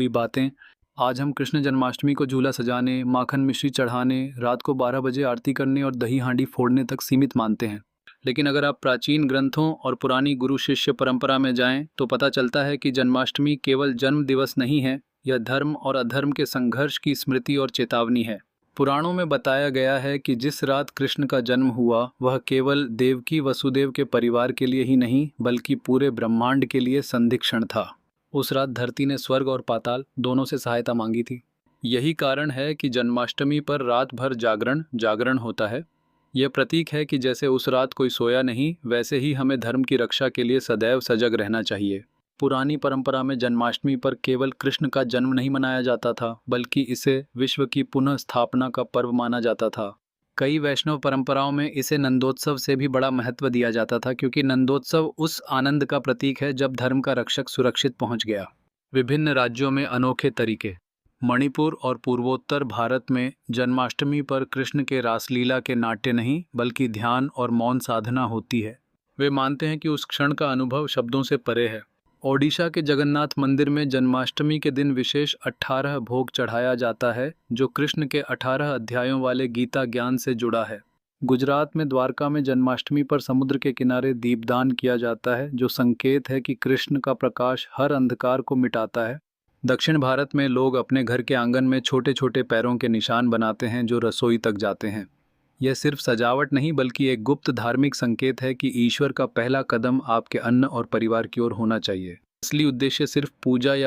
हुई बातें। आज हम कृष्ण जन्माष्टमी को झूला सजाने, माखन मिश्री चढ़ाने, रात को 12 बजे आरती करने और दही हांडी फोड़ने तक सीमित मानते हैं। लेकिन अगर आप प्राचीन ग्रंथों और पुरानी गुरु शिष्य परंपरा में जाएं तो पता चलता है कि जन्माष्टमी केवल जन्म दिवस नहीं है, यह धर्म और अधर्म के संघर्ष की स्मृति और चेतावनी है। पुराणों में बताया गया है कि जिस रात कृष्ण का जन्म हुआ वह केवल देवकी वसुदेव के परिवार के लिए ही नहीं बल्कि पूरे ब्रह्मांड के लिए संधि क्षण था। उस रात धरती ने स्वर्ग और पाताल दोनों से सहायता मांगी थी। यही कारण है कि जन्माष्टमी पर रात भर जागरण होता है। यह प्रतीक है कि जैसे उस रात कोई सोया नहीं, वैसे ही हमें धर्म की रक्षा के लिए सदैव सजग रहना चाहिए। पुरानी परंपरा में जन्माष्टमी पर केवल कृष्ण का जन्म नहीं मनाया जाता था, बल्कि इसे विश्व की पुनः स्थापना का पर्व माना जाता था। कई वैष्णव परंपराओं में इसे नंदोत्सव से भी बड़ा महत्व दिया जाता था, क्योंकि नंदोत्सव उस आनंद का प्रतीक है जब धर्म का रक्षक सुरक्षित पहुंच गया। विभिन्न राज्यों में अनोखे तरीके। मणिपुर और पूर्वोत्तर भारत में जन्माष्टमी पर कृष्ण के रासलीला के नाट्य नहीं बल्कि ध्यान और मौन साधना होती है। वे मानते हैं कि उस क्षण का अनुभव शब्दों से परे है। ओडिशा के जगन्नाथ मंदिर में जन्माष्टमी के दिन विशेष 18 भोग चढ़ाया जाता है, जो कृष्ण के 18 अध्यायों वाले गीता ज्ञान से जुड़ा है। गुजरात में द्वारका में जन्माष्टमी पर समुद्र के किनारे दीपदान किया जाता है, जो संकेत है कि कृष्ण का प्रकाश हर अंधकार को मिटाता है। दक्षिण भारत में लोग अपने घर के आंगन में छोटे छोटे पैरों के निशान बनाते हैं जो रसोई तक जाते हैं। यह सिर्फ सजावट नहीं बल्कि एक गुप्त धार्मिक संकेत है कि ईश्वर का पहला कदम आपके अन्न और परिवार की ओर होना चाहिए। असली उद्देश्य सिर्फ पूजा या